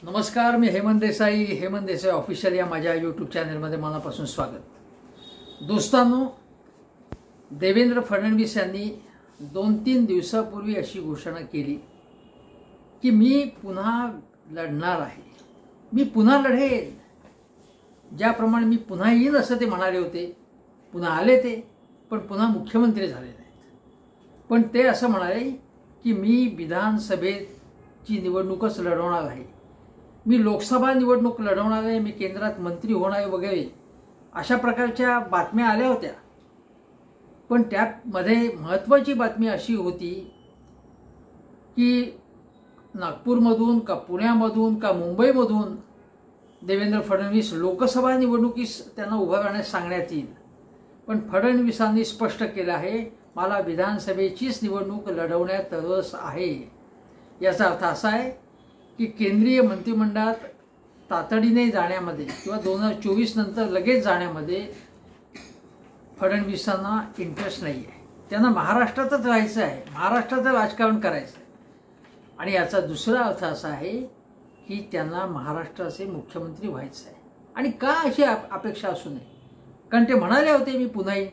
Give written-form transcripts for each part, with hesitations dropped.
नमस्कार, मी हेमंत देसाई ऑफिशियल या माझ्या यूट्यूब चॅनलमध्ये मनापासून स्वागत। दोस्तांनो, देवेंद्र फडणवीस यांनी 2-3 दिवसापूर्वी अशी घोषणा केली की मी पुन्हा लढणार आहे, मी पुन्हा लढेन। ज्याप्रमाणे मी पुन्हा येईन असं ते म्हणाले होते, पुन्हा आले ते, पण पुन्हा मुख्यमंत्री झाले नाहीत। पण ते असं म्हणाले की मी विधानसभेची निवडणूकच लढवणार आहे, मी लोकसभा निवडणूक लढवणार आहे, मी केंद्रात मंत्री होणार आहे वगैरे अशा प्रकारच्या बातम्या आल्या होत्या। पण त्यामध्ये महत्त्वाची बातमी अशी होती की नागपूरमधून का पुण्यामधून का मुंबईमधून देवेंद्र फडणवीस लोकसभा निवडणुकीस त्यांना उभं राहण्यास सांगण्यात येईल। पण फडणवीसांनी स्पष्ट केलं आहे, मला विधानसभेचीच निवडणूक लढवण्यात रस आहे। याचा अर्थ असा आहे की केंद्रीय मंत्रिमंडळात तातडीने जाण्यामध्ये किंवा 2024 नंतर लगेच जाण्यामध्ये फडणवीसांना इंटरेस्ट नाही आहे। त्यांना महाराष्ट्रातच राहायचं आहे, महाराष्ट्राचं राजकारण करायचं आहे। आणि याचा दुसरा अर्थ असा आहे की त्यांना महाराष्ट्राचे मुख्यमंत्री व्हायचं आहे। आणि का अशी अपेक्षा असू नये, कारण ते म्हणाले होते मी पुन्हा येईन।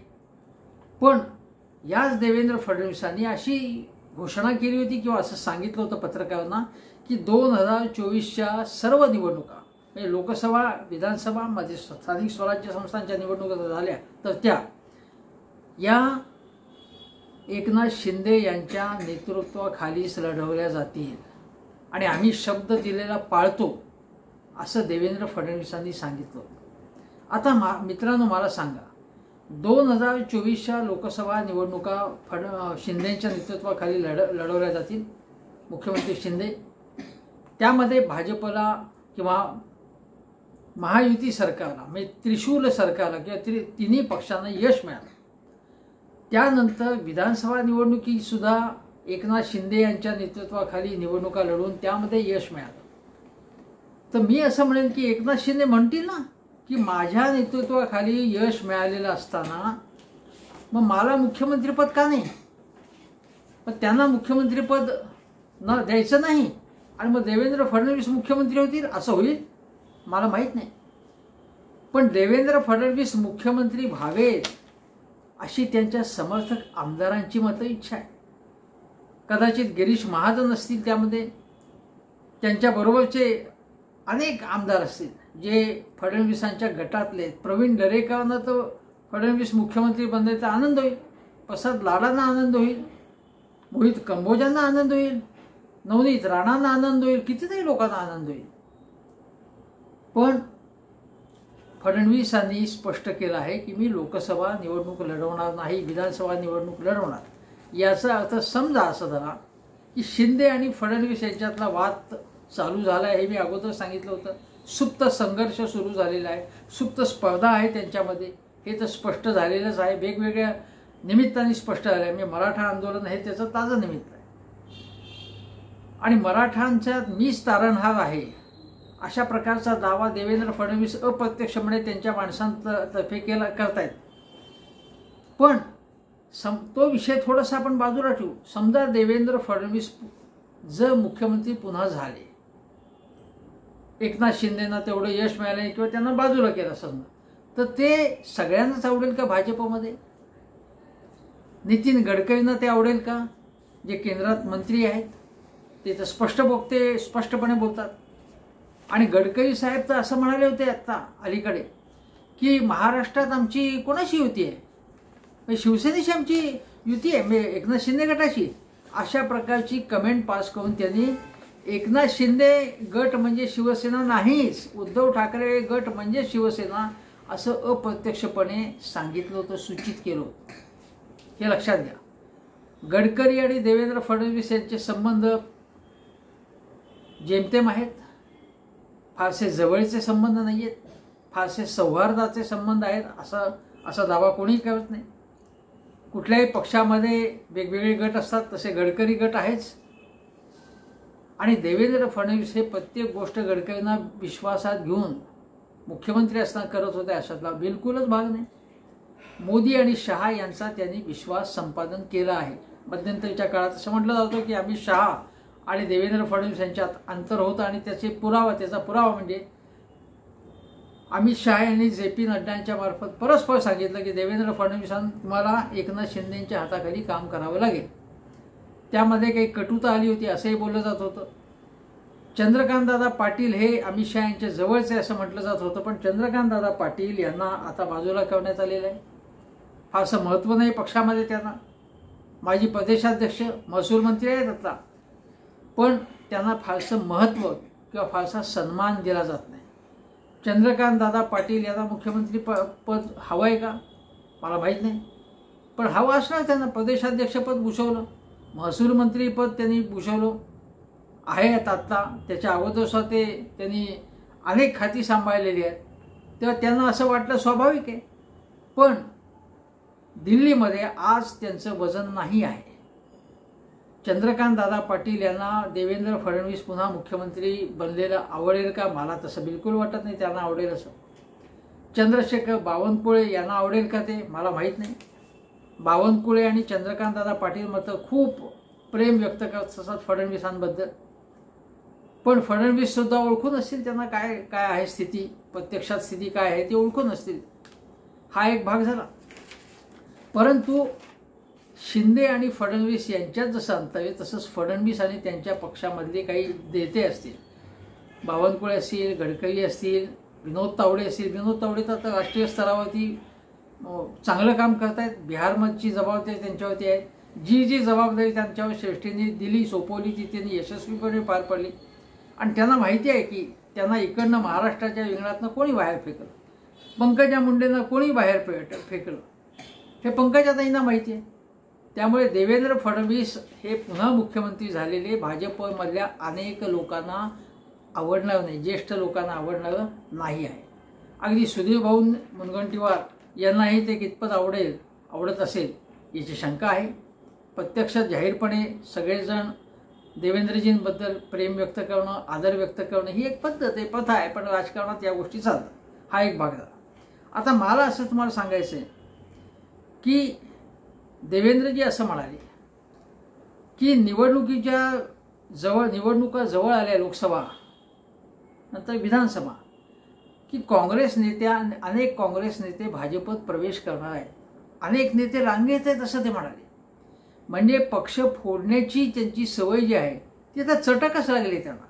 पण याच देवेंद्र फडणवीसांनी अशी घोषणा केली होती किंवा असं सांगितलं होतं पत्रकारांना की 2024च्या सर्व निवडणुका म्हणजे लोकसभा, विधानसभा, मध्ये स्थानिक स्वराज्य संस्थांच्या निवडणुका झाल्या तर त्या या एकनाथ शिंदे यांच्या नेतृत्वाखालीच लढवल्या जातील आणि आम्ही शब्द दिलेला पाळतो असं देवेंद्र फडणवीसांनी सांगितलं होतं। आता मित्रांनो, मला सांगा, 2024च्या लोकसभा निवडणुका शिंदेच्या नेतृत्वाखाली लढवल्या जातील, मुख्यमंत्री शिंदे। त्यामध्ये भाजपला किंवा महायुती सरकारला म्हणजे त्रिशूल सरकारला किंवा तिन्ही पक्षांना यश मिळालं। त्यानंतर विधानसभा निवडणुकीत सुद्धा एकनाथ शिंदे यांच्या नेतृत्वाखाली निवडणुका लढवून त्यामध्ये यश मिळालं। तर मी असं म्हणेन की एकनाथ शिंदे म्हणतील ना की माझ्या नेतृत्वाखाली यश मिळालेलं असताना मग मला मुख्यमंत्रीपद का नाही, पण त्यांना मुख्यमंत्रीपद न द्यायचं नाही आणि मग देवेंद्र फडणवीस मुख्यमंत्री होतील असं होईल, मला माहीत नाही। पण देवेंद्र फडणवीस मुख्यमंत्री व्हावेत अशी त्यांच्या समर्थक आमदारांची इच्छा आहे। कदाचित गिरीश महाजन असतील, त्यामध्ये त्यांच्याबरोबरचे अनेक आमदार असतील जे फडणवीसांच्या गटातले। प्रवीण दरेकरांना तर फडणवीस मुख्यमंत्री बनण्याचा आनंद होईल, प्रसाद लाडांना आनंद होईल, मोहित कंबोजांना आनंद होईल, नवनीत राणांना आनंद होईल, कितीतरी लोकांना आनंद होईल। पण फडणवीसांनी स्पष्ट केलं आहे की मी लोकसभा निवडणूक लढवणार नाही, विधानसभा निवडणूक लढवणार। याचा अर्थ समजा असं झाला की शिंदे आणि फडणवीस यांच्यातला वाद चालू झाला आहे, हे मी अगोदर सांगितलं होतं। सुप्त संघर्ष सुरू झालेला आहे, सुप्त स्पर्धा आहे त्यांच्यामध्ये, हे तर स्पष्ट झालेलंच आहे, वेगवेगळ्या निमित्ताने स्पष्ट झालं आहे। म्हणजे मराठा आंदोलन हे त्याचं ताजं निमित्त आहे आणि मराठांच्या मीच तारणहार आहे अशा प्रकारचा दावा देवेंद्र फडणवीस अप्रत्यक्षपणे त्यांच्या माणसांतर्फे करतायत। पण तो विषय थोडासा आपण बाजूला ठेवू। समजा देवेंद्र फडणवीस जर मुख्यमंत्री पुन्हा झाले, एकनाथ शिंदेना तेवढं यश मिळालं किंवा त्यांना बाजूला केलं समजा, तर ते सगळ्यांनाच आवडेल का भाजपमध्ये? नितीन गडकरींना ते आवडेल का, जे केंद्रात मंत्री आहेत? ते तर स्पष्टपणे बोलतात। आणि गडकरी साहेब तर असं म्हणाले होते आत्ता अलीकडे की महाराष्ट्रात आमची कोणाशी युती आहे, शिवसेनेशी आमची युती आहे, म्हणजे एकनाथ शिंदे गटाशी। अशा प्रकारची कमेंट पास करून त्यांनी एकनाथ शिंदे गट म्हणजे शिवसेना नाहीच, उद्धव ठाकरे गट म्हणजे शिवसेना असं अप्रत्यक्षपणे सांगितलं होतं, सूचित केलं होतं। हे लक्षात घ्या। गडकरी आणि देवेंद्र फडणवीस यांचे संबंध जेमतेम आहेत, फारसे जवळचे संबंध नाही आहेत, फारसे सौहार्दाचे संबंध आहेत असा दावा कोणीही करत नाही। कुठल्याही पक्षामध्ये वेगवेगळे गट असतात, तसे गडकरी गट आहेच। आणि देवेंद्र फडणवीस हे प्रत्येक गोष्ट गडकरींना विश्वासात घेऊन मुख्यमंत्री असताना करत होते अशातला बिलकुलच भाग नाही। मोदी आणि शहा यांचा त्यांनी विश्वास संपादन केला आहे। मध्यंतरीच्या काळात असं म्हटलं जातं की अमित शहा आणि देवेंद्र फडणवीस यांच्यात अंतर होतं आणि त्याचा पुरावा म्हणजे अमित शहा यांनी JP नड्डांच्या मार्फत परस्पर सांगितलं की देवेंद्र फडणवीसांना तुम्हाला एकनाथ शिंदेंच्या हाताखाली काम करावं लागेल. त्यामध्ये काही कटुता आली होती असंही बोललं जात होतं. चंद्रकांतदादा पाटील हे अमित शहा यांच्या जवळचे असं म्हटलं जात होतं, पण चंद्रकांतदादा पाटील यांना आता बाजूला करण्यात आलेलं आहे. फारसं महत्त्व नाही पक्षामध्ये त्यांना. माजी प्रदेशाध्यक्ष महसूल मंत्री आहेत आता, पण त्यांना फारसं महत्त्व किंवा फारसा सन्मान दिला जात नाही. चंद्रकांतदादा पाटील यांना मुख्यमंत्री पद हवं आहे का मला माहीत नाही, पण हवं असणार. त्यांना प्रदेशाध्यक्षपद भूषवलं, महसूल मंत्रीपद त्यांनी भूषवलं आहे आता. त्याच्या अगोदर त्यांनी अनेक खाती सांभाळलेली आहेत, तेव्हा त्यांना असं वाटलं स्वाभाविक आहे. पण दिल्लीमध्ये आज त्यांचं वजन नाही आहे. चंद्रकांतदादा पाटील यांना देवेंद्र फडणवीस पुन्हा मुख्यमंत्री बनलेलं आवडेल का मला तसं बिलकुल वाटत नाही त्यांना आवडेल असं. चंद्रशेखर बावनकुळे यांना आवडेल का ते मला माहीत नाही. बावनकुळे आणि चंद्रकांतदादा पाटील मात्र खूप प्रेम व्यक्त करत असतात फडणवीसांबद्दल, पण फडणवीस सुद्धा ओळखून असतील त्यांना काय काय आहे स्थिती, प्रत्यक्षात स्थिती काय आहे ते ओळखून असतील. हा एक भाग झाला. परंतु शिंदे आणि फडणवीस यांच्यात जसं अंतर आहे तसंच फडणवीस आणि त्यांच्या पक्षामधले काही नेते असतील, बावनकुळे असतील, गडकरी असतील, विनोद तावडे असतील. विनोद तावडे तर आता राष्ट्रीय स्तरावरती चांगलं काम करत आहेत. बिहारमधची जबाबदारी त्यांच्यावरती आहे. जी जबाबदारी त्यांच्यावर श्रेष्ठींनी दिली सोपवली ती त्यांनी यशस्वीपणे पार पडली. आणि त्यांना माहिती आहे की त्यांना इकडनं महाराष्ट्राच्या रिंगणातनं कोणी बाहेर फेकलं, पंकजा मुंडेंना कोणी बाहेर फेकलं हे पंकजाताईंना माहिती आहे. त्यामुळे देवेंद्र फडणवीस हे पुन्हा मुख्यमंत्री झालेले भाजपमधल्या अनेक लोकांना आवडणार नाही, ज्येष्ठ लोकांना आवडणार नाही आहे. अगदी सुधीर भाऊ मुनगंटीवार यांनाही ते कितपत आवडत असेल याची शंका आहे. प्रत्यक्षात जाहीरपणे सगळेजण देवेंद्रजींबद्दल प्रेम व्यक्त करणं, आदर व्यक्त करणं ही एक पद्धत आहे, प्रथा आहे, पण राजकारणात या गोष्टी चालतात. हा एक भाग झाला. आता मला असं तुम्हाला सांगायचं आहे की देवेंद्रजी असं म्हणाले की निवडणुका जवळ आल्या, लोकसभा नंतर विधानसभा, की अनेक काँग्रेस नेते भाजपत प्रवेश करणार आहेत, अनेक नेते रांगेत आहेत असं ते म्हणाले. म्हणजे पक्ष फोडण्याची त्यांची सवय जी आहे ती आता चटकच लागली त्यांना.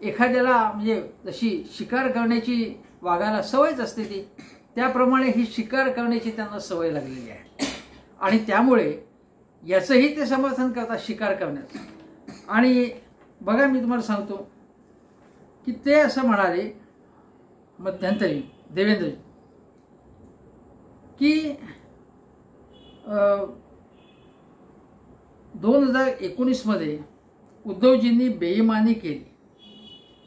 एखाद्याला म्हणजे जशी शिकार करण्याची वाघाला सवयच असते ती, त्याप्रमाणे ही शिकार करण्याची त्यांना सवय लागलेली आहे. आणि त्यामुळे याचंही ते समर्थन करतात शिकार करण्याचं. आणि बघा मी तुम्हाला सांगतो की ते असं म्हणाले मध्यंतरी देवेंद्रजी की 2019मध्ये उद्धवजींनी बेईमानी केली,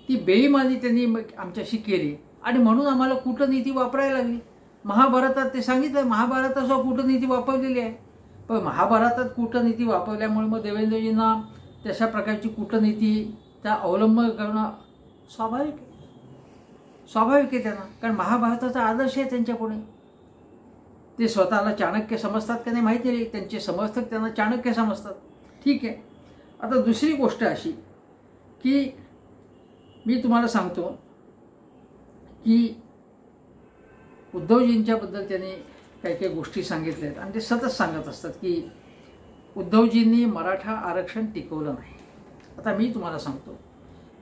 ती बेईमानी त्यांनी आमच्याशी केली आणि म्हणून आम्हाला कूटनीती वापरायला लागली. महाभारतात ते सांगितलं, महाभारतासह कूटनीती वापरलेली आहे. पण महाभारतात कूटनीती वापरल्यामुळे मग देवेंद्रजींना तशा प्रकारची कूटनीतीचा अवलंब करणं स्वाभाविक आहे त्यांना, कारण महाभारताचा आदर्श आहे त्यांच्यापुढे. ते स्वतःला चाणक्य समजतात का नाही माहिती नाही, त्यांचे समर्थक त्यांना चाणक्य समजतात. ठीक आहे. आता दुसरी गोष्ट अशी की मी तुम्हाला सांगतो की उद्धवजींच्याबद्दल त्यांनी काही काही गोष्टी सांगितल्या आहेत आणि ते सतत सांगत असतात की उद्धवजींनी मराठा आरक्षण टिकवलं नाही. आता मी तुम्हाला सांगतो,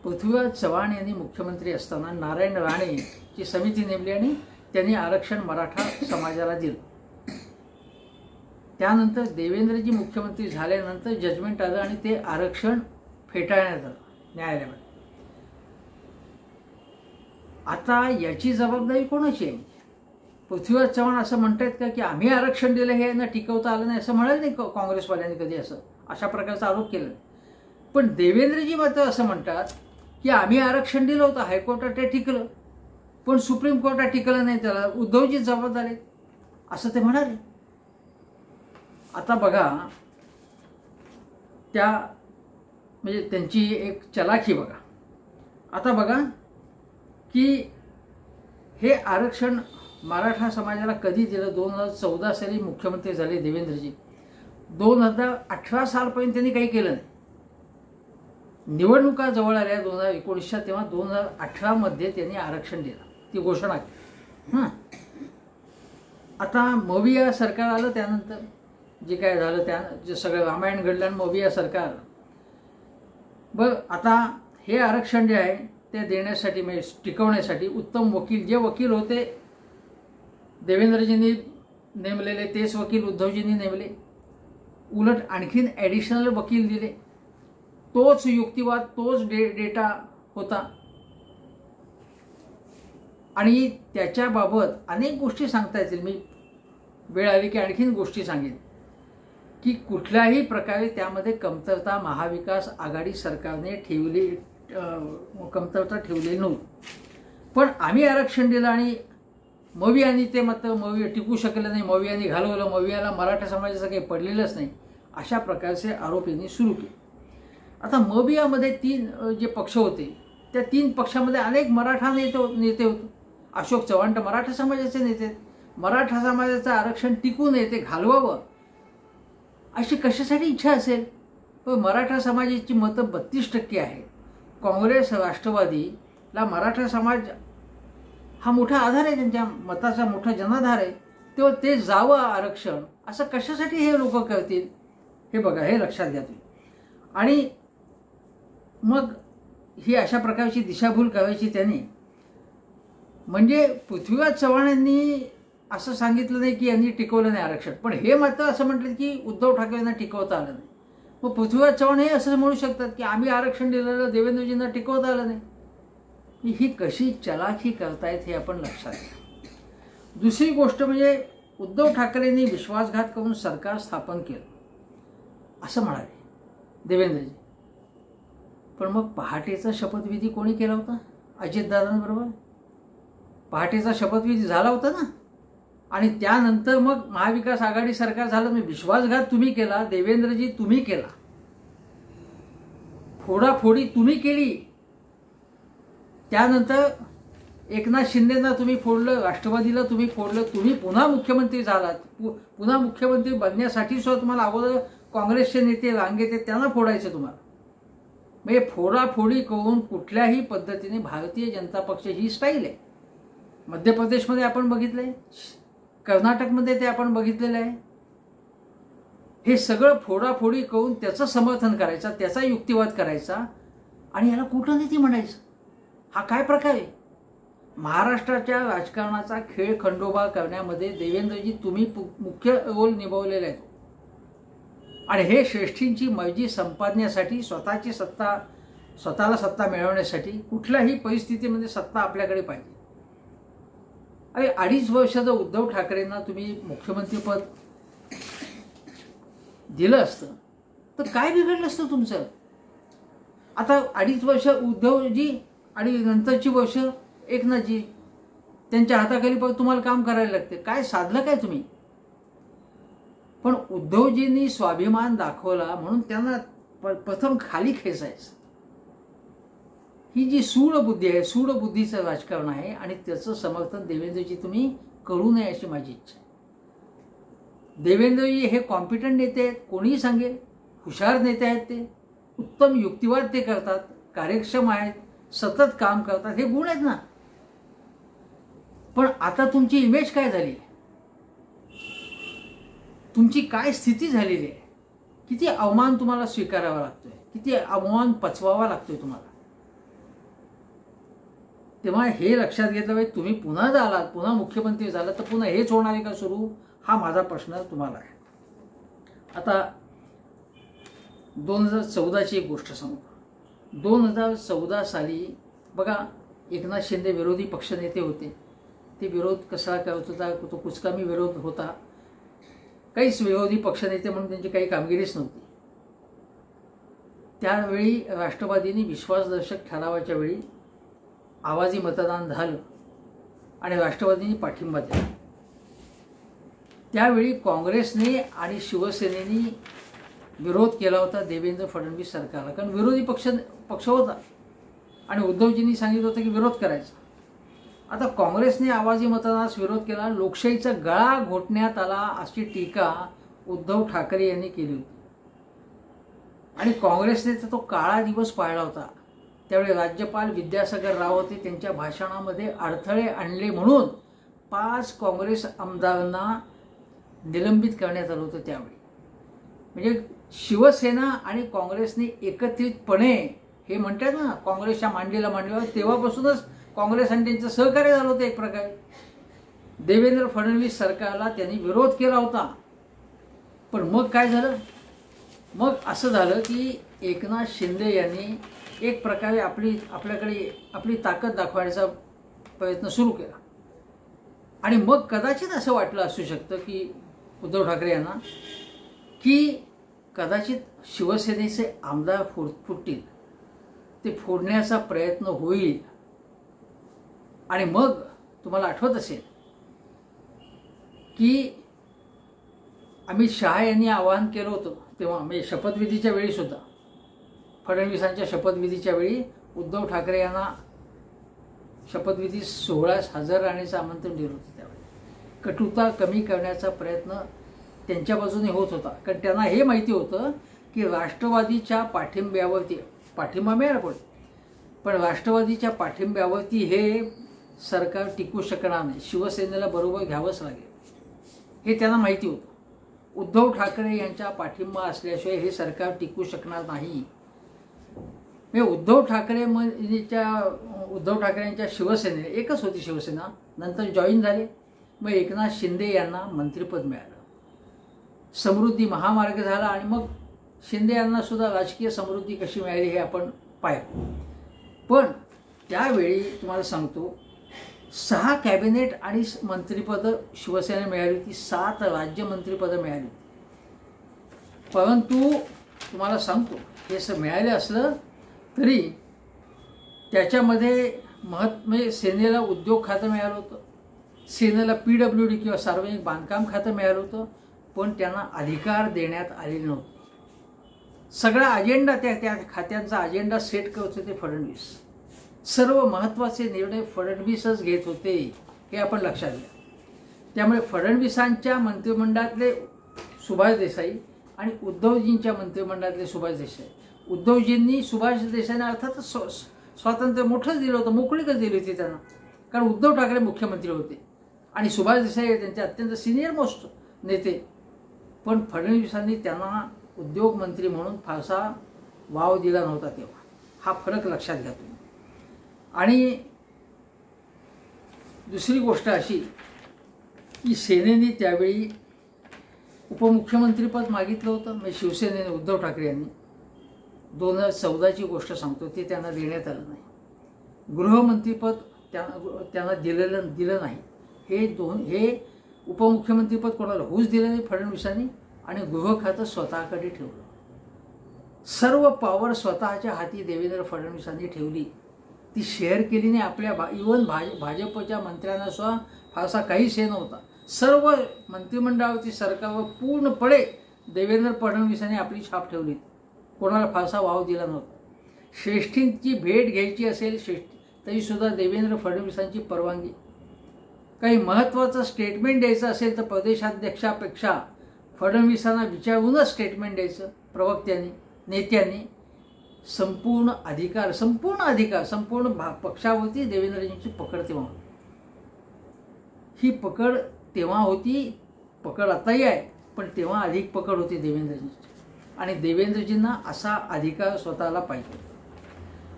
पृथ्वीराज चव्हाण यांनी मुख्यमंत्री असताना नारायण राणेची समिती नेमली आणि त्यांनी आरक्षण मराठा समाजाला दिलं. त्यानंतर देवेंद्रजी मुख्यमंत्री झाल्यानंतर जजमेंट आलं आणि ते आरक्षण फेटाळण्यात आलं न्यायालयामध्ये. आता याची जबाबदारी कोणाची आहे? पृथ्वीराज चव्हाण असं म्हणतात का की आम्ही आरक्षण दिलं हे यांना टिकवता आलं नाही, असं म्हणाल नाही काँग्रेसवाल्यांनी कधी अशा प्रकारचा आरोप केला. पण देवेंद्रजी मात्र असं म्हणतात की आम्ही आरक्षण दिलं होतं, हायकोर्टात ते टिकलं, पण सुप्रीम कोर्टात टिकलं नाही, त्याला उद्धवजी जबाबदार आहेत असं ते म्हणाले. आता बघा म्हणजे त्यांची एक चलाखी बघा. आता बघा की हे आरक्षण मराठा समाजाला कधी दिलं? 2014 साली मुख्यमंत्री झाले देवेंद्रजी. 2018 सालपर्यंत त्यांनी काही केलं नाही. निवडणुका जवळ आल्या 2019 तेव्हा 2018 त्यांनी आरक्षण दिलं, ती घोषणा केली. आता मविया सरकार आलं, त्यानंतर जे काय झालं त्या जे सगळं रामायण घडलं आणि मविया सरकार. आता हे आरक्षण जे आहे ते देण्यासाठी म्हणजे टिकवण्यासाठी उत्तम वकील, जे वकील होते देवेंद्रजींनी नेमलेले तेच वकील उद्धवजींनी नेमले, उलट आणखीन ॲडिशनल वकील दिले. तोच युक्तिवाद, तोच डेटा होता आणि त्याच्याबाबत अनेक गोष्टी सांगता येतील. मी वेळ आली की आणखीन गोष्टी सांगेन की कुठल्याही प्रकारे त्यामध्ये कमतरता महाविकास आघाडी सरकारने कमतरता ठेवलेली नव्हती. पण आम्ही आरक्षण दिलं आणि मवियानी ते मात्र मविया टिकू शकलं नाही, मवियानी घालवलं, मवियाला मराठा समाजाचं काही पडलेलंच नाही, अशा प्रकारचे आरोप यांनी सुरू केले. आता मवियामध्ये 3 जे पक्ष होते त्या 3 पक्षामध्ये अनेक मराठा नेते होते. अशोक चव्हाण तर मराठा समाजाचे नेते, मराठा समाजाचं आरक्षण टिकू नये, ते घालवावं अशी कशासाठी इच्छा असेल. पण मराठा समाजाची मतं 32% आहे. काँग्रेस राष्ट्रवादीला मराठा समाज हा मोठा आधार आहे, त्यांच्या मताचा मोठा जनाधार आहे. तेव्हा ते जावं आरक्षण असं कशासाठी हे लोक करतील हे बघा, हे लक्षात घ्या तुम्ही. आणि मग ही अशा प्रकारची दिशाभूल करायची त्यांनी. म्हणजे पृथ्वीराज चव्हाण यांनी असं सांगितलं नाही की यांनी टिकवलं नाही आरक्षण, पण हे मात्र असं म्हटलं की उद्धव ठाकरेंना टिकवता आलं नाही. मग पृथ्वीराज चव्हाण हे असं म्हणू शकतात की आम्ही आरक्षण दिलेलं देवेंद्रजींना टिकवता आलं नाही. ही कशी चलाखी करतायत हे आपण लक्षात घ्या. दुसरी गोष्ट म्हणजे उद्धव ठाकरेंनी विश्वासघात करून सरकार स्थापन केलं असं म्हणाले देवेंद्रजी. पण मग पहाटेचा शपथविधी कोणी केला होता? अजितदादांबरोबर पहाटेचा शपथविधी झाला होता ना. आणि त्यानंतर मग महाविकास आघाडी सरकार झालं. मी विश्वासघात तुम्ही केला देवेंद्रजी, तुम्ही केला, फोडाफोडी तुम्ही केली. त्यानंतर एकनाथ शिंदेंना तुम्ही फोडलं, राष्ट्रवादीला तुम्ही फोडलं, तुम्ही पुन्हा मुख्यमंत्री झालात. पुन्हा मुख्यमंत्री बनण्यासाठी सुद्धा तुम्हाला अगोदर काँग्रेसचे नेते रांगेत त्यांना फोडायचे तुम्हाला. म्हणजे फोडाफोडी करून कुठल्याही पद्धतीने भारतीय जनता पक्ष ही स्टाईल आहे. मध्य प्रदेशमध्ये आपण बघितलंय, कर्नाटकमध्ये ते आपण बघितलेलं आहे. हे सगळं फोडाफोडी करून त्याचं समर्थन करायचं, त्याचा युक्तिवाद करायचा आणि याला कूटनीती म्हणायचं. हा काय प्रकार आहे? महाराष्ट्राच्या राजकारणाचा खेळ खंडोबा करण्यामध्ये देवेंद्रजी तुम्ही मुख्य रोल निभावलेला आहे. आणि हे श्रेष्ठींची मर्जी संपादण्यासाठी, स्वतःला सत्ता मिळवण्यासाठी कुठल्याही परिस्थितीमध्ये सत्ता आपल्याकडे पाहिजे. अरे 2.5 वर्ष जर उद्धव ठाकरेंना तुम्ही मुख्यमंत्रीपद दिलं असतं तर काय बिघडलं असतं तुमचं? आता 2.5 वर्ष उद्धवजी आणि नंतरची वर्ष एकनाथजी, त्यांच्या हाताखाली तुम्हाला काम करायला लागते. काय साधलं काय तुम्ही? पण उद्धवजींनी स्वाभिमान दाखवला म्हणून त्यांना प्रथम खाली खेचायचं. ही जी सूड बुद्धी आहे, सूड बुद्धीचं राजकारण आहे आणि त्याचं समर्थन देवेंद्रजी तुम्ही करू नये अशी माझी इच्छा आहे. देवेंद्रजी हे कॉम्पिटंट नेते आहेत, कोणीही सांगेल, हुशार नेते आहेत, ते उत्तम युक्तिवाद ते करतात, कार्यक्षम आहेत, सतत काम करतात, हे गुण आहेत ना. पण आता तुमची इमेज काय झाली, तुमची काय स्थिती झालेली आहे, किती अवमान तुम्हाला स्वीकारावा लागतोय, किती अवमान पचवावा लागतोय तुम्हाला. तेव्हा हे लक्षात घेतलं पाहिजे. तुम्ही पुन्हा झालात, पुन्हा मुख्यमंत्री झालात तर पुन्हा हेच होणार आहे का सुरू, हा माझा प्रश्न तुम्हाला आहे. आता 2014ची एक गोष्ट सांगू. 2014 साली बघा, एकनाथ शिंदे विरोधी पक्षनेते होते. ते विरोध कसा करत होता, तो कुचकामी विरोध होता. काहीच विरोधी पक्षनेते म्हणून त्यांची काही कामगिरीच नव्हती. त्यावेळी राष्ट्रवादीने विश्वासदर्शक ठरावाच्या वेळी आवाजी मतदान झालं आणि राष्ट्रवादीने पाठिंबा दिला. त्यावेळी काँग्रेसने आणि शिवसेनेने विरोध केला होता देवेंद्र फडणवीस सरकारला, कारण विरोधी पक्ष होता आणि उद्धवजींनी सांगितलं होतं की विरोध करायचा. आता काँग्रेसने आवाजी मतदानास विरोध केला, लोकशाहीचा गळा घोटण्यात आला अशी टीका उद्धव ठाकरे यांनी केली होती. आणि काँग्रेसने तर तो काळा दिवस पाळला होता. त्यावेळी राज्यपाल विद्यासागर राव होते. त्यांच्या भाषणामध्ये अडथळे आणले म्हणून 5 काँग्रेस आमदारांना निलंबित करण्यात आलं होतं त्यावेळी. म्हणजे शिवसेना आणि काँग्रेसने एकत्रितपणे हे म्हणतात ना, काँग्रेसच्या मांडीला मांडल्यावर तेव्हापासूनच काँग्रेस आणि त्यांचं सहकार्य झालं होतं एक प्रकारे. देवेंद्र फडणवीस सरकारला त्यांनी विरोध केला होता. पण मग काय झालं? मग असं झालं की एकनाथ शिंदे यांनी एक प्रकारे आपल्याकडे आपली ताकद दाखवायचा प्रयत्न सुरू केला. आणि मग कदाचित असं वाटलं असू शकतं की उद्धव ठाकरे यांना की कदाचित शिवसेनेचे आमदार फुटतील, ते फोडण्याचा प्रयत्न होईल. आणि मग तुम्हाला आठवत असेल की अमित शहा यांनी आवाहन केलं होतं तेव्हा, म्हणजे शपथविधीच्या वेळी सुद्धा, फडणवीसांच्या शपथविधीच्या वेळी उद्धव ठाकरे यांना शपथविधी सोहळ्यास हजर राहण्याचं आमंत्रण दिलं होतं. त्यावेळी कटुता कमी करण्याचा प्रयत्न त्यांच्या बाजूने होत होता. कारण त्यांना हे माहिती होतं की राष्ट्रवादीच्या पाठिंब्यावरती पाठिंबा मिळाला, पण राष्ट्रवादीच्या पाठिंब्यावरती हे सरकार टिकू शकणार नाही, शिवसेनेला बरोबर घ्यावंच लागेल, हे त्यांना माहिती होतं. उद्धव ठाकरे यांचा पाठिंबा असल्याशिवाय हे सरकार टिकू शकणार नाही. उद्धव ठाकरेंच्या शिवसेनेने एकच होती शिवसेना, नंतर जॉईन झाले. मग एकनाथ शिंदे यांना मंत्रिपद मिळालं, समृद्धी महामार्ग झाला. आणि मग शिंदे यांना सुद्धा राजकीय समृद्धी कशी मिळाली हे आपण पाहिलं. पण त्यावेळी तुम्हाला सांगतो 6 कॅबिनेट आणि मंत्रिपदं शिवसेनेला मिळाली होती, 7 राज्य मंत्रिपदं मिळाली होती. परंतु तुम्हाला सांगतो हे असं मिळालं असलं तरी त्याच्यामध्ये म्हणजे सेनेला उद्योग खातं मिळालं होतं, सेनेला PWD किंवा सार्वजनिक बांधकाम खातं मिळालं होतं, पण त्यांना अधिकार देण्यात आलेले नव्हते. सगळा अजेंडा त्या खात्यांचा अजेंडा सेट करत होते फडणवीस. सर्व महत्त्वाचे निर्णय फडणवीसच घेत होते, हे आपण लक्षात घ्या. त्यामुळे फडणवीसांच्या मंत्रिमंडळातले सुभाष देसाई आणि उद्धवजींच्या मंत्रिमंडळातले सुभाष देसाई, उद्धवजींनी सुभाष देसाईंना अर्थातच स्वातंत्र्य मोठंच दिलं होतं, मोकळीकच दिली होती त्यांना, कारण उद्धव ठाकरे मुख्यमंत्री होते आणि सुभाष देसाई त्यांचे अत्यंत सिनियर मोस्ट नेते. पण फडणवीसांनी त्यांना उद्योगमंत्री म्हणून फारसा वाव दिला नव्हता तेव्हा. हा फरक लक्षात घ्या तुम्ही. आणि दुसरी गोष्ट अशी की सेनेने त्यावेळी उपमुख्यमंत्रीपद मागितलं होतं, म्हणजे शिवसेनेने उद्धव ठाकरे यांनी. 2014ची गोष्ट सांगतो, ते त्यांना देण्यात आलं नाही. गृहमंत्रीपद त्यांना दिलं नाही. हे उपमुख्यमंत्रीपद कोणाला होऊच दिलं नाही फडणवीसांनी, आणि गृह खातं स्वतःकडे ठेवलं. सर्व पॉवर स्वतःच्या हाती देवेंद्र फडणवीसांनी ठेवली, ती शेअर केली नाही. आपल्या इव्हन भाजपच्या मंत्र्यांना सुद्धा फारसा काही शेअर नव्हता. सर्व मंत्रिमंडळावरती सरकारवर पूर्णपणे देवेंद्र फडणवीसांनी आपली छाप ठेवली, कोणाला फारसा वाव दिला नव्हता. श्रेष्ठींची भेट घ्यायची असेल तरीसुद्धा देवेंद्र फडणवीसांची परवानगी, काही महत्त्वाचं स्टेटमेंट द्यायचं असेल तर प्रदेशाध्यक्षापेक्षा फडणवीसांना विचारूनच स्टेटमेंट द्यायचं प्रवक्त्यांनी, नेत्यांनी. संपूर्ण पक्षावरती देवेंद्रजींची पकड तेव्हा होती. ही पकड तेव्हा होती, पकड आताही आहे, पण तेव्हा अधिक पकड होती देवेंद्रजींची. आणि देवेंद्रजींना असा अधिकार स्वतःला पाहिजे.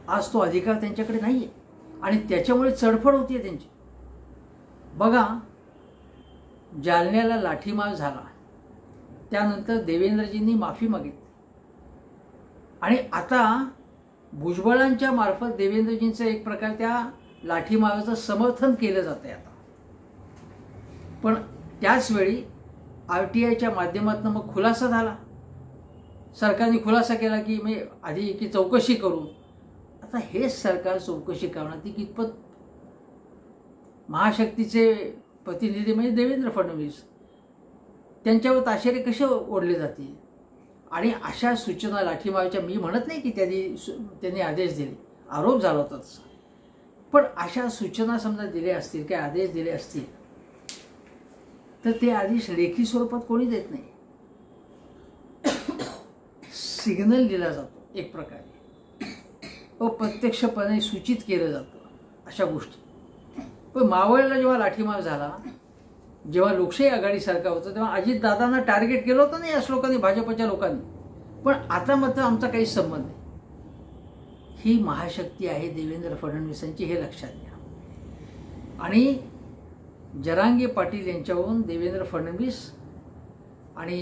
आज तो अधिकार त्यांच्याकडे नाही आहे आणि त्याच्यामुळे चढफड होती आहे त्यांची. बघा, जालन्याला लाठीमार झाला, त्यानंतर देवेंद्रजींनी माफी मागितली आणि आता भुजबळांच्या मार्फत देवेंद्रजींचं एक प्रकार त्या लाठीमाराचं समर्थन केलं जातं आहे आता. पण त्याचवेळी RTIच्या माध्यमातून मग खुलासा झाला, सरकारने खुलासा केला की मी आधी की चौकशी करू. आता हेच सरकार चौकशी करणार, ती कितपत महाशक्तीचे प्रतिनिधी म्हणजे देवेंद्र फडणवीस, त्यांच्यावर ताशेरे कसे ओढले जातील. आणि अशा सूचना लाठीमाराच्या, मी म्हणत नाही की त्यांनी आदेश दिले, आरोप झाला होता तसा, पण अशा सूचना समजा दिल्या असतील, काही आदेश दिले असतील तर ते आदेश लेखी स्वरूपात कोणी देत नाही. सिग्नल दिला जातो, एक प्रकारे अप्रत्यक्षपणे सूचित केलं जातं अशा गोष्टी. पण मावळला जेव्हा लाठीमार झाला, जेव्हा लोकशाही आघाडी सरकार होतं, तेव्हा अजितदादांना टार्गेट केलं होतं ना या लोकांनी, भाजपच्या लोकांनी. पण आता मात्र आमचा काही संबंध नाही. ही महाशक्ती आहे देवेंद्र फडणवीसांची, हे लक्षात घ्या. आणि जरांगे पाटील यांच्यावरून देवेंद्र फडणवीस आणि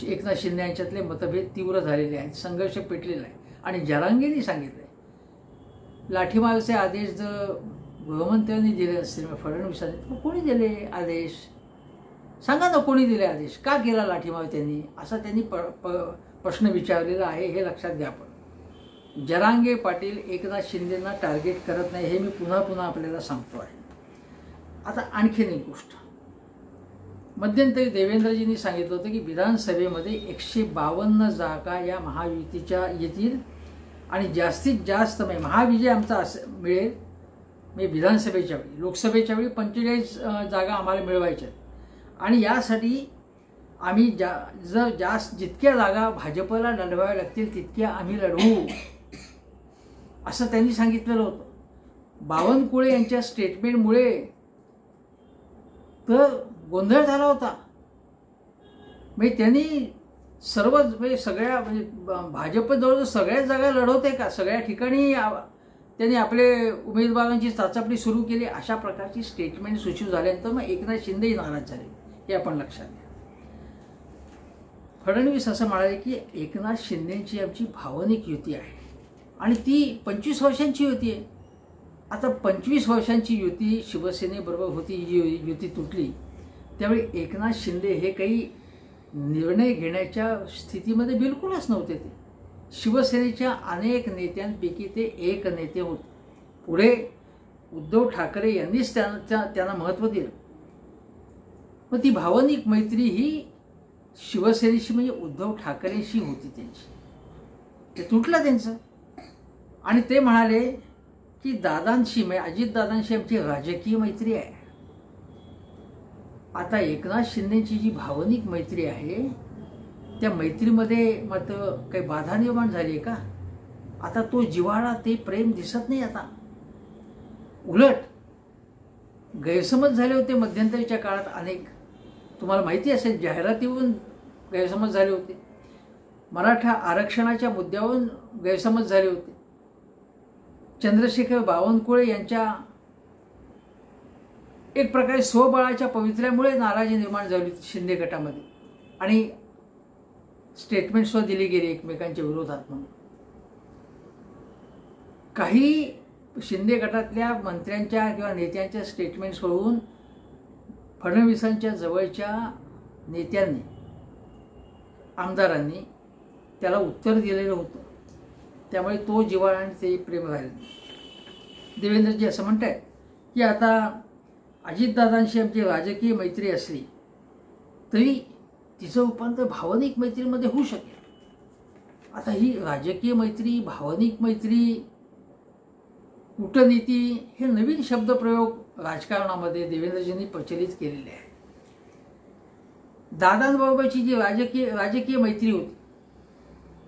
एकनाथ शिंदे यांच्यातले मतभेद तीव्र झालेले आहेत, संघर्ष पेटलेला आहे. आणि जरांगेंनी सांगितलं आहे लाठीमारचे आदेश जर गृहमंत्र्यांनी दिले असतील, फडणवीसांनी, तर कोणी दिले आदेश? सांगा ना, कोणी दिले आदेश? का केला लाठीमार त्यांनी? असा त्यांनी प्रश्न विचारलेला आहे, हे लक्षात घ्या. आपण जरांगे पाटील एकनाथ शिंदेंना टार्गेट करत नाही, हे मी पुन्हा पुन्हा आपल्याला सांगतो आहे. आता आणखीन एक गोष्ट, मध्यंतरी देवेंद्रजींनी सांगितलं होतं की विधानसभेमध्ये 152 जागा या महायुतीच्या येतील आणि जास्तीत जास्त महाविजय आमचा मिळेल. म्हणजे विधानसभेच्या वेळी, लोकसभेच्या वेळी 45 जागा आम्हाला मिळवायच्या आणि यासाठी आम्ही जितक्या जागा भाजपला लढवाव्या लागतील तितक्या आम्ही लढवू, असं त्यांनी सांगितलेलं होतं. बावनकुळे यांच्या स्टेटमेंटमुळे तर गोंधळ झाला होता. म्हणजे त्यांनी सर्व सगळ्या भाजपजवळ सगळ्याच जागा लढवते का, सगळ्या ठिकाणी त्यांनी आपले उमेदवारांची चाचपणी सुरू केली, अशा प्रकारची स्टेटमेंट सुरू झाल्यानंतर मग एकनाथ शिंदेही नाराज झाले, हे आपण लक्षात घ्या. फडणवीस असं म्हणाले की एकनाथ शिंदेची आमची भावनिक युती आहे आणि ती 25 वर्षांची युती आहे. आता 25 वर्षांची युती शिवसेनेबरोबर होती, जी युती तुटली त्यावेळी एकनाथ शिंदे हे काही निर्णय घेण्याच्या स्थितीमध्ये बिलकुलच नव्हते. ते शिवसेनेच्या अनेक नेत्यांपैकी ते एक नेते होते. पुढे उद्धव ठाकरे यांनीच त्यांना महत्त्व दिलं. मग ती भावनिक मैत्री ही शिवसेनेशी म्हणजे उद्धव ठाकरेंशी होती त्यांची, ते तुटलं त्यांचं. आणि ते म्हणाले की दादांशी म्हणजे अजितदादांशी आमची राजकीय मैत्री आहे. आता एकनाथ शिंदेची जी भावनिक मैत्री आहे त्या मैत्रीमध्ये मात्र काही बाधा निर्माण झाली आहे का? आता तो जिव्हाळा, ते प्रेम दिसत नाही आता. उलट गैरसमज झाले होते मध्यंतरीच्या काळात अनेक, तुम्हाला माहिती असेल, जाहिरातीवरून गैरसमज झाले होते, मराठा आरक्षणाच्या मुद्द्यावरून गैरसमज झाले होते, चंद्रशेखर बावनकुळे यांच्या एक प्रकारे स्वबळाच्या पवित्र्यामुळे नाराजी निर्माण झाली शिंदे गटामध्ये आणि स्टेटमेंट्सवर दिली गेली एकमेकांच्या विरोधात. म्हणून काही शिंदे गटातल्या मंत्र्यांच्या किंवा नेत्यांच्या स्टेटमेंट्सवरून फडणवीसांच्या जवळच्या नेत्यांनी, आमदारांनी त्याला उत्तर दिलेलं होतं. त्यामुळे तो जिव्हाळा आणि ते प्रेम राहिलं. देवेंद्रजी असं म्हणत आहेत की आता अजितदादांशी आमची राजकीय मैत्री असली तरी तिचं रूपांतर भावनिक मैत्रीमध्ये होऊ शकेल. आता ही राजकीय मैत्री, भावनिक मैत्री, कूटनीती हे नवीन शब्दप्रयोग राजकारणामध्ये देवेंद्रजींनी प्रचलित केलेले आहे. दादांबरोबरची जी राजकीय मैत्री होती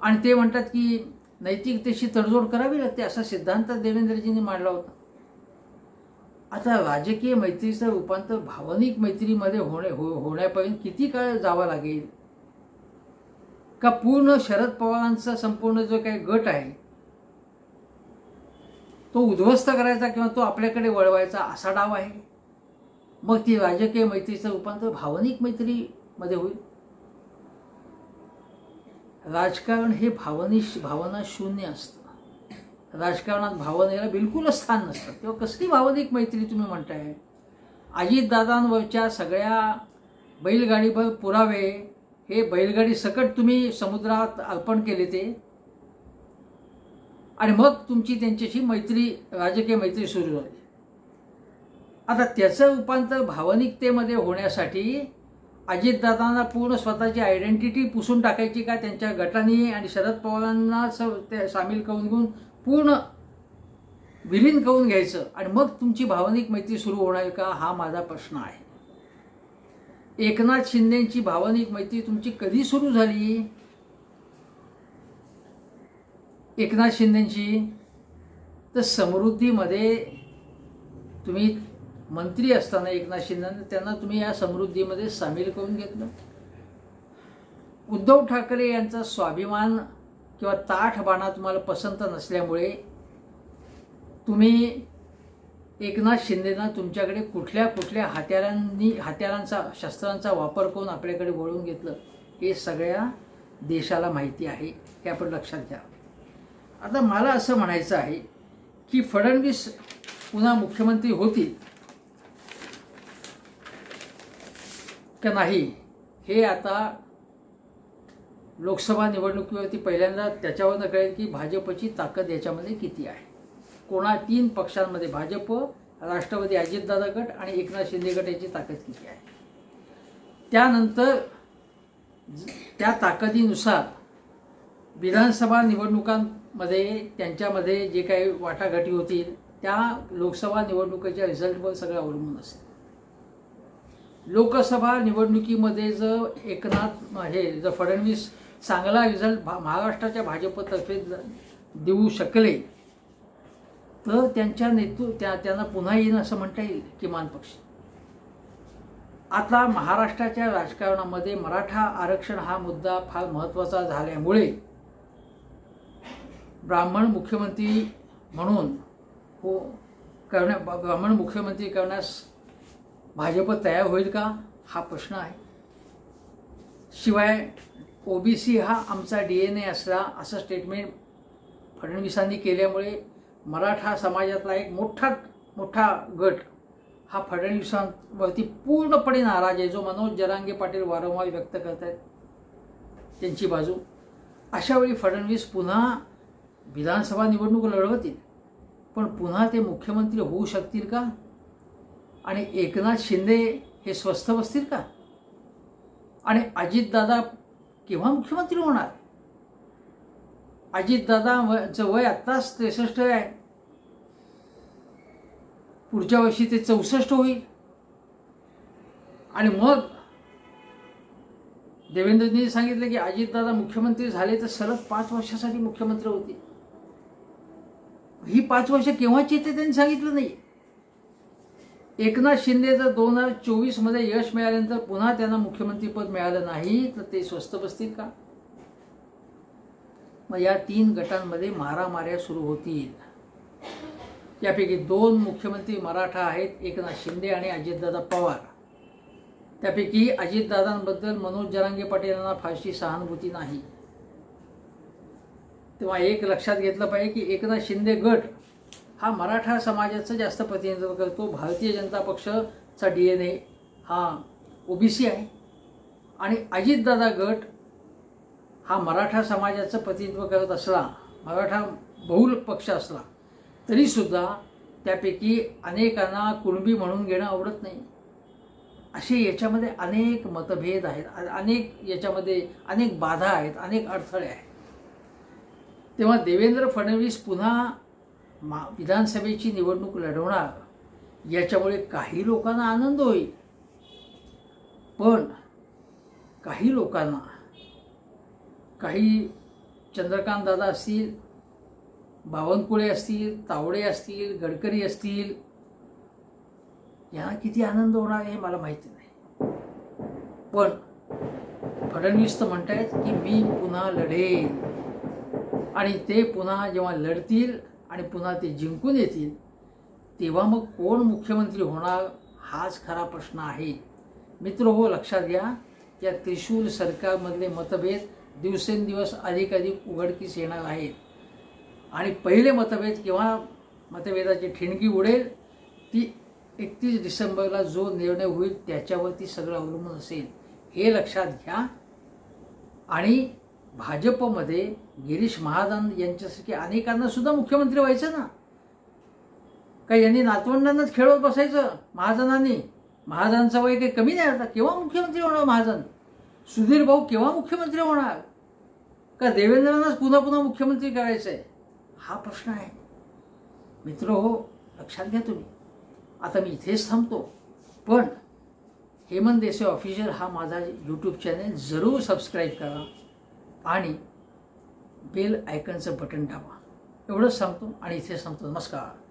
आणि ते म्हणतात की नैतिकतेशी तडजोड करावी लागते असा सिद्धांत देवेंद्रजींनी मांडला होता. आता राजकीय मैत्रीचं रूपांतर भावनिक मैत्रीमध्ये होण्यापर्यंत किती काळ जावा लागेल? का पूर्ण शरद पवारांचा संपूर्ण जो काही गट आहे तो उद्ध्वस्त करायचा किंवा तो आपल्याकडे वळवायचा असा डाव आहे? मग ती राजकीय मैत्रीचं रूपांतर भावनिक मैत्रीमध्ये होईल. राजकारण हे भावना शून्य असतं. राजकारणात भावनेला बिलकुलच स्थान नसतं. तेव्हा कसली भावनिक मैत्री तुम्ही म्हणताय? अजितदादांवरच्या सगळ्या बैलगाडीवर पुरावे हे बैलगाडी सकट तुम्ही समुद्रात अर्पण केले ते, आणि मग तुमची त्यांच्याशी मैत्री, राजकीय मैत्री सुरू झाली. आता त्याचं रूपांतर भावनिकतेमध्ये होण्यासाठी अजितदादांना पूर्ण स्वतःची आयडेंटिटी पुसून टाकायची का त्यांच्या गटाने आणि शरद पवारांना सामील करून घेऊन पूर्ण विलीन करून घ्यायचं आणि मग तुमची भावनिक मैत्री सुरू होणार का? हा माझा प्रश्न आहे. एकनाथ शिंदेची भावनिक मैत्री तुमची कधी सुरू झाली? एकनाथ शिंदेंची, तर समृद्धीमध्ये तुम्ही मंत्री असताना एकनाथ शिंदेंना त्यांना तुम्ही या समृद्धीमध्ये सामील करून घेतलं. उद्धव ठाकरे यांचा स्वाभिमान किंवा ताठबाणा तुम्हाला पसंत नसल्यामुळे तुम्ही एकनाथ शिंदेंना तुमच्याकडे कुठल्या कुठल्या हत्यारांचा शस्त्रांचा वापर करून आपल्याकडे वळवून घेतलं हे सगळ्या देशाला माहिती आहे, हे आपण लक्षात घ्या. आता मला असं म्हणायचं आहे की फडणवीस पुन्हा मुख्यमंत्री होतील का नाही हे आता लोकसभा निवडणुकीवरती पहिल्यांदा त्याच्यावरनं कळेल की भाजपची ताकद याच्यामध्ये किती आहे. कोणा 3 पक्षांमध्ये भाजप, राष्ट्रवादी अजितदादा गट आणि एकनाथ शिंदे गट याची ताकद किती आहे. त्यानंतर त्या ताकदीनुसार विधानसभा निवडणुकांमध्ये त्यांच्यामध्ये जे काही वाटाघाटी होतील त्या लोकसभा निवडणुकीच्या रिझल्टवर सगळं अवलंबून असेल. लोकसभा निवडणुकीमध्ये जर फडणवीस चांगला रिझल्ट महाराष्ट्राच्या भाजपतर्फे देऊ शकले तर त्यांना पुन्हा येईन असं म्हणता येईल किमान पक्ष. आता महाराष्ट्राच्या राजकारणामध्ये मराठा आरक्षण हा मुद्दा फार महत्त्वाचा झाल्यामुळे ब्राह्मण मुख्यमंत्री करण्यास भाजप तयार होईल का हा प्रश्न आहे. शिवाय ओबीसी हा आमचा DNA असला असं स्टेटमेंट फडणवीसांनी केल्यामुळे मराठा समाजातला एक मोठा गट हा फडणवीसांवरती पूर्णपणे नाराज आहे, जो मनोज जरांगे पाटील वारंवार व्यक्त करत आहेत त्यांची बाजू. अशावेळी फडणवीस पुन्हा विधानसभा निवडणूक लढवतील, पण पुन्हा ते मुख्यमंत्री होऊ शकतील का आणि एकनाथ शिंदे हे स्वस्थ बसतील का आणि अजितदादा केव्हा मुख्यमंत्री होणार. अजितदादाचं वय आत्ताच 63 आहे, पुढच्या वर्षी ते 64 होईल आणि मग देवेंद्रजींनी सांगितलं की अजितदादा मुख्यमंत्री झाले तर सलग 5 वर्षासाठी मुख्यमंत्री होतील. ही 5 वर्ष केव्हाची येते त्यांनी सांगितलं नाही. एकनाथ शिंदे जर 2024 मध्ये यश मिळाल्यानंतर पुन्हा त्यांना मुख्यमंत्रीपद मिळालं नाही तर ते स्वस्थ बसतील का. मग या 3 गटांमध्ये मारामाऱ्या सुरू होतील. यापैकी 2 मुख्यमंत्री मराठा आहेत, एकनाथ शिंदे आणि अजितदादा पवार. त्यापैकी अजितदादांबद्दल मनोज जरांगे पाटील यांना फारशी सहानुभूती नाही. तेव्हा एक लक्षात घेतलं पाहिजे की एकनाथ शिंदे गट हा मराठा समाजाचं जास्त प्रतिनिधित्व करतो. भारतीय जनता पक्षाचा DNA हा ओबीसी आहे आणि अजितदादा गट हा मराठा समाजाचं प्रतिनिधित्व करत असला, मराठा बहुल पक्ष असला तरीसुद्धा त्यापैकी अनेकांना कुणबी म्हणून घेणं आवडत नाही. असे याच्यामध्ये अनेक मतभेद आहेत, याच्यामध्ये अनेक बाधा आहेत, अनेक अडथळे आहेत. तेव्हा देवेंद्र फडणवीस पुन्हा विधानसभेची निवडणूक लढवणार याच्यामुळे काही लोकांना आनंद होईल, पण काही लोकांना, काही चंद्रकांत दादा असतील, बावनकुळे असतील, तावडे असतील, गडकरी असतील, यांना किती आनंद होणार हे मला माहिती नाही. पण फडणवीस तर म्हणतायत की मी पुन्हा लढेन आणि ते पुन्हा जेव्हा लढतील आणि पुन्हा ते जिंकून येतील तेव्हा मग कोण मुख्यमंत्री होणार हाच खरा प्रश्न आहे. मित्रहो, लक्षात घ्या या त्रिशूल सरकारमधले मतभेद दिवसेंदिवस अधिक उघडकीस येणार आहेत आणि पहिले मतभेद किंवा मतभेदाची ठिणगी उडेल ती 31 डिसेंबरला जो निर्णय होईल त्याच्यावरती सगळं अवलंबून असेल, हे लक्षात घ्या. आणि भाजपमध्ये गिरीश महाजन यांच्यासारखे अनेकांना सुद्धा मुख्यमंत्री व्हायचं ना. काही यांनी नातवंडांनाच खेळवत बसायचं महाजनांनी. महाजनचं वय काही कमी नाही. आता केव्हा मुख्यमंत्री होणार महाजन? सुधीर भाऊ केव्हा मुख्यमंत्री होणार? का देवेंद्रांनाच पुन्हा पुन्हा मुख्यमंत्री करायचं आहे हा प्रश्न आहे. मित्र हो, लक्षात घ्या तुम्ही. आता मी इथेच थांबतो, पण हेमंत देसाई ऑफिशियल हा माझा YouTube चॅनल जरूर सबस्क्राईब करा आणि बेल आयकनचं बटन दाबा. एवढंच सांगतो आणि इथे सांगतो. नमस्कार.